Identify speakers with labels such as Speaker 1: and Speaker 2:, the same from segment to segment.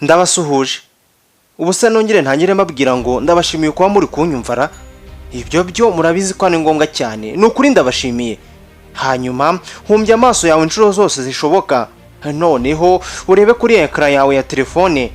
Speaker 1: Ndabasuhuje. Ubusa nongere ntangire mbabwira ngo ndabashimiye kuba muri kunyumvara. Ibyo byo murabizi ko ari ngombwa cyane. Nukuri ndabashimiye. Hanyuma humbya amaso yawe inshuro zose zishoboka. Noneho urebe kuri ekran yawe ya telefone.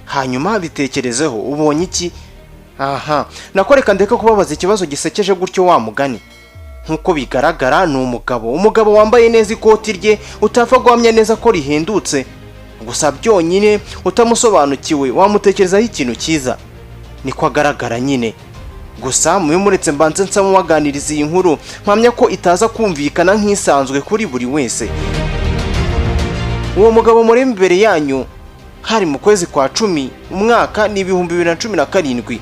Speaker 1: Hanyuma bitekerezeho ubonye iki? Aha, nakoreka ndeka kubabaza ikibazo gisekeje gutyo wa mugani. Nkuko bigaragara ni umugabo wambaye neza ikoti rye utapfa guhamya neza ko rihendutse. Gusa byonyine utamusobanukiwe wamutekerezaho ikintu cyiza. Niko agaragara nyine. Gusa muretse mbanze nsamo waganiriza iyi nkuru mpamya ko itaza kumvikana nk'isanzwe kuri buri wese. Uwo mugabo muri imbere yanyu hari mu kwezi kwa 10 umwaka ni 2017.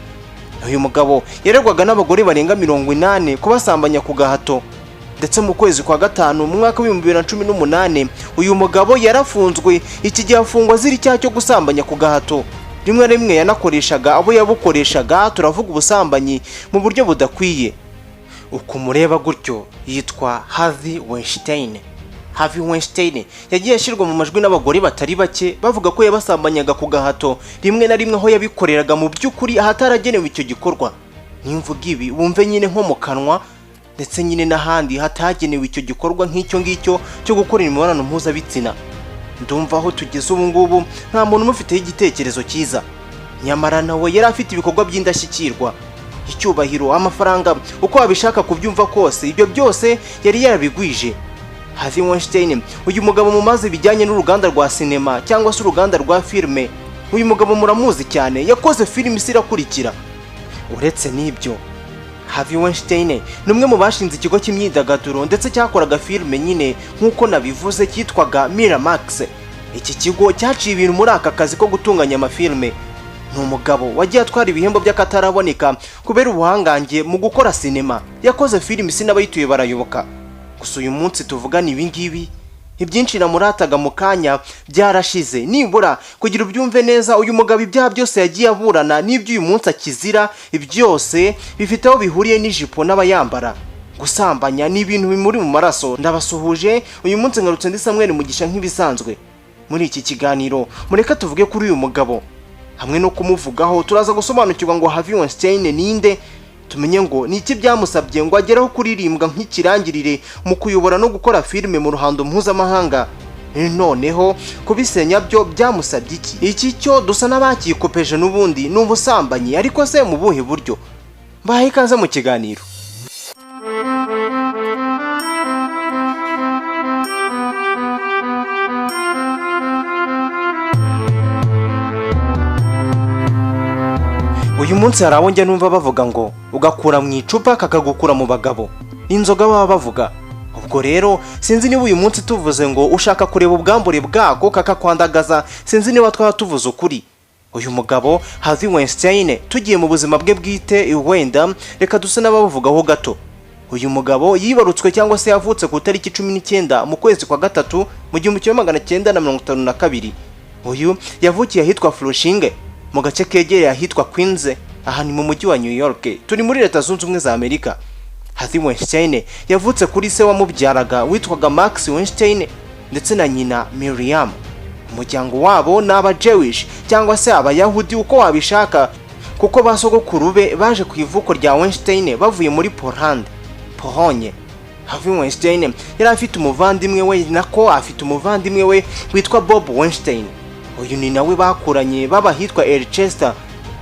Speaker 1: Uyu mugabo yaregwaga n'abagore barenga 80 kubasambanya kugahato. Ndetse mu kwezi kwa 5 mu mwaka wa 2018 uyu mugabo yarafunzwe. Iki gihe afungwa ziri cyaha cyo gusambanya kugahato. Rimwe rimwe yanakoreshaga abo yabukoreshaga, turavuga ubusambanyi mu buryo budakwiye. Uko mureba gutyo yitwa Harvey Weinstein. Harvey Weinstein yagiye ashirwa mu majwi n'abagore batari bake bavuga ko yabasambanyaga kugahato, rimwe na rimwe aho yabikoreraga mu by'ukuri ahataragenewe icyo gikorwa. Nimvuga ibi wumve nyine nko mu kanwa, ndetse nyine n'ahandi hatagenewe icyo gikorwa nk'icyo ngicyo cyo gukorera imibonano mpuzabitsina. Ndumva aho tugeze ubu ngubu nta muntu umufiteho igitekerezo cyiza. Nyamara nawe yari afite ibikorwa by'indashyikirwa, icyubahiro, amafaranga, uko wabishaka kubyumva kose ibyo byose yari yarabigwije. Harvey Weinstein uyu mugabo mumaze bijyanye n'uruganda rwa sinema cyangwa se uruganda rwa filme. Uyu mugabo muramuzi cyane, yakoze filime isirakurikira. Uretse n'ibyo, Harvey Weinstein numwe mu bashinze ikigo cy'imyidagaduro ndetse cyakoraga filme nyine nkuko nabivuze cyitwaga Miramax. Iki kigo cyaciye ibintu muri aka kazi ko gutunganya amafilme. Ni umugabo wagiye atwara ibihembo by'akataraboneka kubera ubuhangange mu gukora sinema. Yakoze filime sinabayituye barayoboka. Gusa uyu munsi tuvugana ibi ngibi ibyinshi namurataga mu kanya byarashize. Nibura kugira ubyumve neza, uyu mugabo ibyaha byose yagiye aburana n'ibyo uyu munsi akizira byose bifite aho bihuriye n'ijipo n'abayambara. Gusambanya ni ibintu bimuri mu maraso. Ndabasuhuje uyu munsi ngarutse ndi Samuel mugisha nk'ibisanzwe. Muri iki kiganiro mureka tuvuge kuri uyu mugabo, hamwe no kumuvugaho turaza gusobanukirwa ngo Harvey Weinstein ninde, tumenye ngo ni iki byamusabye ngo ageraho kuririmbwa nk'ikirangirire mu kuyobora no gukora filime mu ruhando mpuzamahanga. Noneho kubisenya byo byamusabye iki cyo dusa n'abakikopeje n'ubundi ni ubusambanyi, ariko se mu buhe buryo? Mbahaye ikaze mu kiganiro. Uyu munsi hari abo njya numva bavuga ngo ugakura mu icupa kakagukura mu bagabo. Inzoga baba bavuga. Ubwo rero sinzi niba uyu munsi tuvuze ngo ushaka kureba ubwambure bwako kakakwandagaza, sinzi niba twaba tuvuze ukuri. Uyu mugabo Harvey Weinstein tugiye mu buzima bwe bwite wenda reka duse n'abavugaho gato. Uyu mugabo yibarutswe cyangwa se yavutse ku tariki 19 mu kwezi kwa 3 mu 1952. Uyu yavukiye ahitwa Flushing mu gace kegereye ahitwa Queens, aha ni mu mujyi wa New York, turi muri Leta Zunze Ubumwe za Amerika. Harvey Weinstein yavutse kuri se wamubyaraga witwaga Max Weinstein ndetse na nyina Miriam. Umuryango wabo ni aba Jewish cyangwa se abayahudi uko wabishaka, kuko basogokuru be baje ku ivuko rya Weinstein bavuye muri Polonye. Harvey Weinstein yari afite umuvandimwe we, nako afite umuvandimwe we witwa Bob Weinstein. Uyu ni nawe bakuranye baba hitwa Chester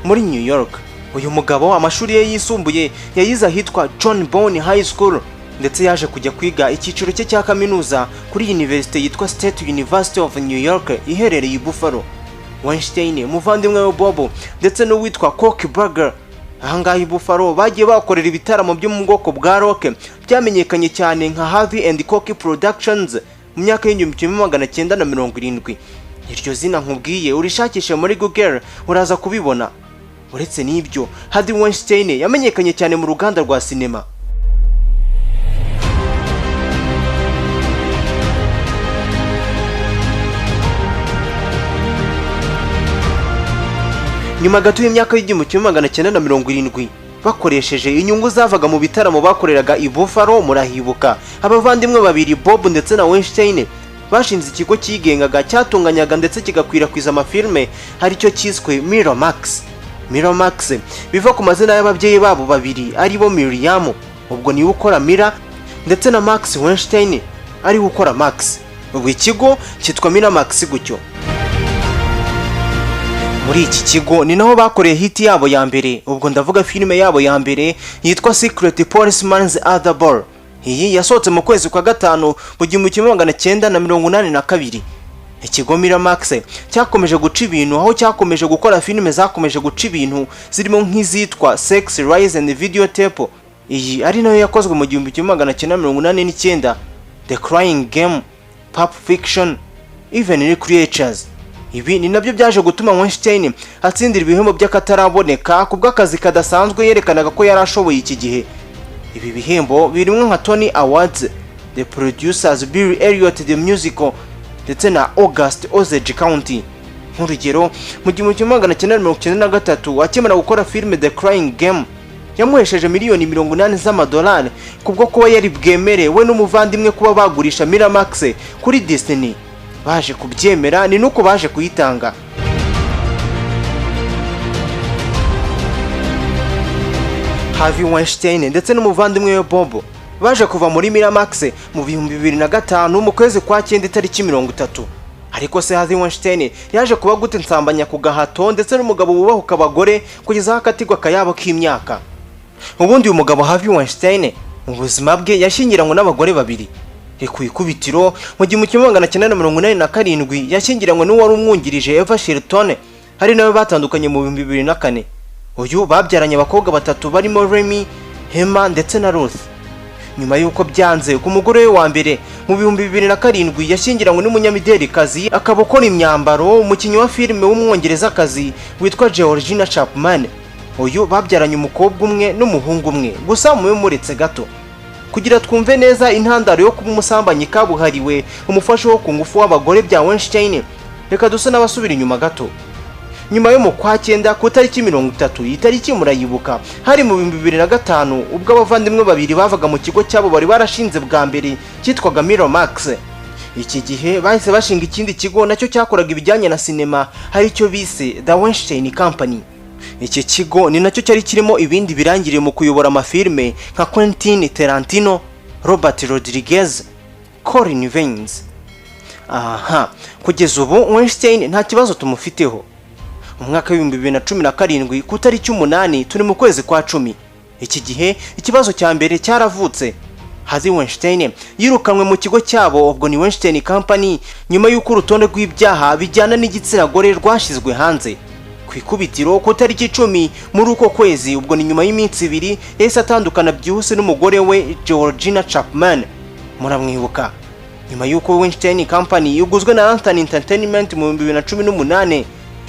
Speaker 1: muri New York. Uyu mugabo amashuri ye yisumbuye yayize ahitwa John Bowen High School, ndetse yaje kujya kwiga icyiciro cye cya kaminuza kuri University yitwa State University of New York iherereye i Buffalo. Weinstein umuvandimwe we Bob ndetse n'uwitwa Coke Burger ahangaha i Buffalo bagiye bakorera ibitaramo byo mu bwoko bwa rock byamenyekanye cyane nka Harvey and Coke Productions mu myaka y'1970. Iryo zina nkubwiye urishakishe muri Google uraza kubibona. Uretse n'ibyo, Harvey Weinstein yamenyekanye cyane mu ruganda rwa sinema. Nyuma gato y'imyaka y'1970 bakoresheje inyungu zavaga mu bitaramo bakoreraga i Buffalo, murahibuka abavandimwe babiri Bob ndetse na Weinstein bashinze ikigo cyigengaga cyatunganyaga ndetse kigakwirakwiza amafilme haricyo cyiswe Miramax biva ku mazina y'ababyeyi babo babiri aribo Miriam, ubwo niwe ukora Mira, ndetse na Max Weinstein ariwe ukora Max. Ubwo ikigo cyitwa Miramax gutyo. Muri iki kigo ni naho bakoreye hit yabo ya mbere, ubwo ndavuga filime yabo ya mbere yitwa Secret Policeman's Other Ball. Iyi yasohotse mu kwezi kwa gatanu mu 1982. Ikigo Miramax cyakomeje guca ibintu, aho cyakomeje gukora filime zakomeje guca ibintu zirimo nk'izitwa Sex, Rise and Videotape. Iyi ari nayo yakozwe mu 1989, The Crying Game, Pulp Fiction, Even Creatures. Ibi ni nabyo byaje gutuma Weinstein atsindira ibihembo by'akataraboneka kubw'akazi kadasanzwe yerekanaga ko yari ashoboye iki gihe. Ibi bihembo birimo nka Tony Awards, The Producers Bill Elliot The Musical, ndetse na August Osage County. Nk'urugero, mu 1993 akimara gukora filime The Crying Game yamuhesheje miliyoni 80 z'amadolari kubwo kuba yari bwemere we n'umuvandimwe kuba bagurisha Miramax kuri Disney. Baje kubyemera ni nuko baje kuyitanga. Harvey Weinstein ndetse n'umuvandimwe we Bob baje kuva muri Miramax mu 2005 mu kwezi kwa 9 tariki 30. Ariko se Harvey Weinstein yaje kuba gute nsambanya kugahato ndetse n'umugabo wubahuka Abagore kugeza hakatigwa kayabo k'imyaka. Ubundi uyu mugabo Harvey Weinstein mu buzima bwe yashyingiranywe n'abagore babiri. Ku ikubitiro mu 1987 yashyingiranywe n'uwari umwungirije Eva Shelton, hari nawe batandukanye mu 2004. Uyu babyaranye abakobwa batatu barimo Remy, Hema ndetse na Ruth. Nyuma y'uko byanze ku mugore we wa mbere mu 2007 yashyingiranywe n'umunyamidelikazi akaba ukora imyambaro, umukinnyi wa filime w'umwongerezakazi witwa Georgina Chapman. Uyu babyaranye umukobwa umwe n'umuhungu umwe, gusa mube muretse gato kugira twumve neza intandaro yo kuba umusambanyi kabuhariwe umufasha wo kungufu w'abagore bya Weinstein. Reka dusa n'abasubira inyuma gato. Nyuma yo mu kwa 9 ku tariki 30, itariki murayibuka, hari mu 2005 ubwo abavandimwe babiri bavaga mu kigo cyabo bari barashinze bwa mbere cyitwaga Miramax. Iki gihe bahise bashinga ikindi kigo nacyo cyakoraga ibijyanye na sinema, hari cyo bise The Weinstein Company. Iki kigo ni nacyo cyari kirimo ibindi birangiriye mu kuyobora amafilme nka Quentin Tarantino, Robert Rodriguez, Colin Vance. Kugeza ubu Weinstein nta kibazo tumufiteho. Mu mwaka wa 2017 ku tariki 8 turi mu kwezi kwa 10. Iki gihe ikibazo cya mbere cyaravutse. Harvey Weinstein yirukanwe mu kigo cyabo, ubwo ni Weinstein Company, nyuma y'uko urutonde rw'ibyaha bijyana n'igitsina gore rwashizwe hanze. Ku ikubitiro ku tariki 10 muri uko kwezi, ubwo ni nyuma y'iminsi 2 yahise atandukana byihuse n'umugore we Georgina Chapman. Muramwibuka. Nyuma y'uko Weinstein Company yuguzwe na Anthony Entertainment mu 2018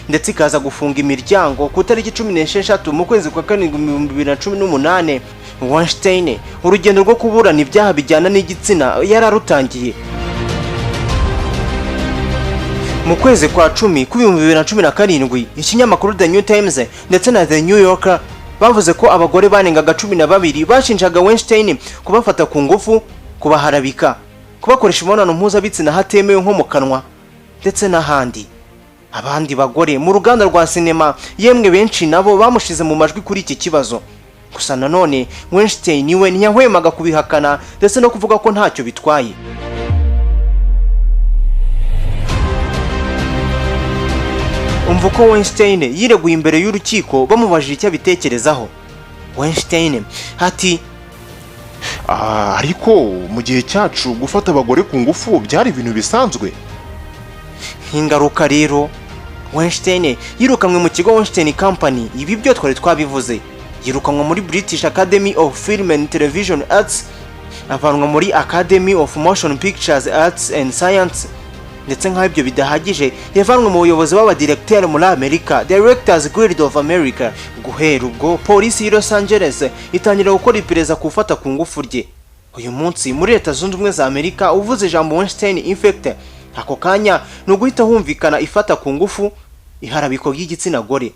Speaker 1: ndetse ikaza gufunga imiryango ku tariki 16 mu kwezi kwa 7 mu 2018, Weinstein urugendo rwo kuburana ibyaha bijyana n'igitsina yararutangiye. Mu kwezi kwa 10 ku 2017 ikinyamakuru The New Times ndetse na The New Yorker bavuze ko abagore barenga 12 bashinjaga Weinstein kubafata ku ngufu, kubaharabika, kubakoresha imibonano mpuzabitsina hatemewe nko mu kanwa ndetse n'ahandi. Abandi bagore mu ruganda rwa sinema yemwe benshi nabo bamushize mu majwi kuri iki kibazo. Gusa nanone Weinstein we ntiyahwemaga kubihakana ndetse no kuvuga ko ntacyo bitwaye. Umva ko Weinstein yireguye imbere y'urukiko bamubajije icyo abitekerezaho. Weinstein ati
Speaker 2: ariko mu gihe cyacu gufata abagore ku ngufu byari ibintu bisanzwe.
Speaker 1: Ingaruka rero Weinstein yirukanwe mu kigo Weinstein Company. Ibi byo twari twabivuze. Yirukanwe muri British Academy of Film and Television Arts, avanwa muri Academy of Motion Pictures Arts and Science. Ndetse nk'ibyo bidahagije yavanwe mu buyobozi b'abadirecteur muri America, Directors Guild of America. Guhera ubwo polisi ya Los Angeles itangira gukora iperereza kufata ku ngufu rye. Uyu munsi muri Leta Zunze Ubumwe za Amerika uvuze ijambo Weinstein infect, ako kanya no guhita humvikana ifata ku ngufu, iharabiko ry'igitsina gore.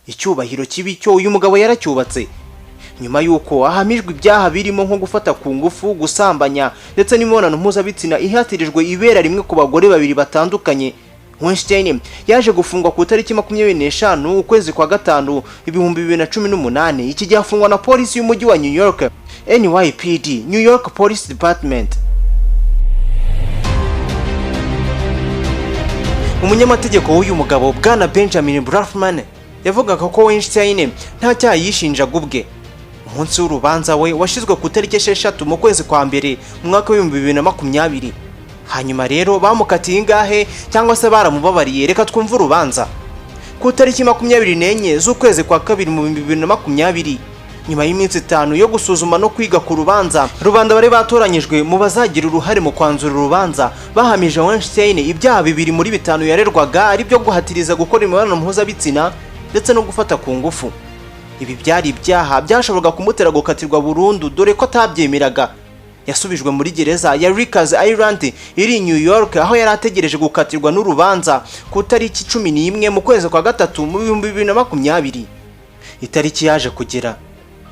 Speaker 1: Icyubahiro kibi cyo uyu mugabo yaracyubatse. nyuma y'uko ahamijwe ibyaha birimo nko gufata kungufu, gusambanya ndetse n'imibonano mpuzabitsina ihatirijwe ibera rimwe ku bagore babiri batandukanye. Weinstein yaje gufungwa ku itariki 25 ukwezi kwa gatanu 2018. Iki gihe afungwa na polisi y'umujyi wa New York, NYPD, New York Police Department. Umunyamategeko w'uyu mugabo bwana Benjamin Brafman yavugaga ko Weinstein nta cyaha yishinjaga ubwe. Umunsi w'urubanza we washizwe ku itariki 6 mu kwezi kwa mbere mu mwaka wa 2020. Hanyuma rero bamukatiye ingahe cyangwa se baramubabariye? Reka twumve urubanza. Ku itariki 24 z'ukwezi kwa kabiri mu 2020, nyuma y'iminsi 5 yo gusuzuma no kwiga ku rubanza, rubanda bari batoranyijwe mu bazagira uruhare mu kwanzura urubanza bahamije Weinstein ibyaha 2 muri 5 yarerwaga, ari byo guhatiriza gukora imibonano mpuzabitsina ndetse no gufata ku ngufu. Ibi byari ibyaha byashoboraga kumutera gukatirwa burundu dore ko atabyemeraga. Yasubijwe muri gereza ya Rikers Island iri New York, aho yari ategereje gukatirwa n'urubanza ku tariki 11 mu kwezi kwa gatatu mu 2020. Itariki yaje kugera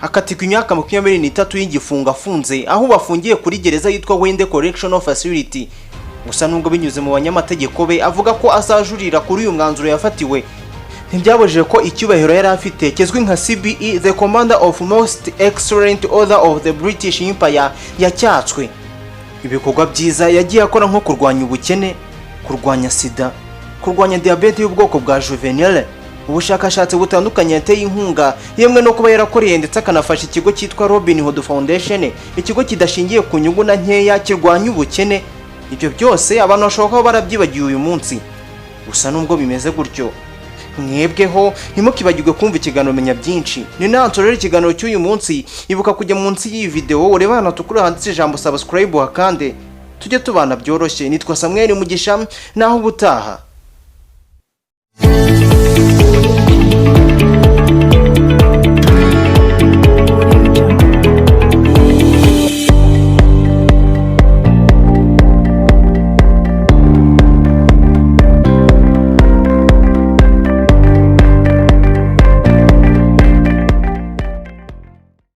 Speaker 1: akatirwa imyaka 23 y'igifungo afunze, aho bafungiye kuri gereza yitwa Wende Correctional Facility. Gusa nubwo binyuze mu banyamategeko be avuga ko azajurira kuri uyu mwanzuro yafatiwe, ntibyabujije ko icyubahiro yari afite kezwi nka CBE, the Commander of Most Excellent Order of the British Empire, yacyatswe. Ibikorwa byiza yagiye akora nko kurwanya ubukene, kurwanya sida, kurwanya diabete y'ubwoko bwa juvenile, ubushakashatsi butandukanye yateye inkunga, yemwe no kuba yarakoreye ndetse akanafasha ikigo cyitwa Robin Hood Foundation, ikigo kidashingiye ku nyungu na nkeya kirwanya ubukene. Ibyo byose abantu bashobora kuba barabyibagiwe uyu munsi. Gusa nubwo bimeze gutyo, mwebweho ntimukibagirwe kumva ikiganiro menya byinshi. Ni nansorera ikiganiro cy'uyu munsi, ibuka kujya munsi y'iyi video ureba hano tukura handitse ijambo subscribe hakande tujye tubana byoroshye. Nitwa Samuel Mugisha, naho ubutaha.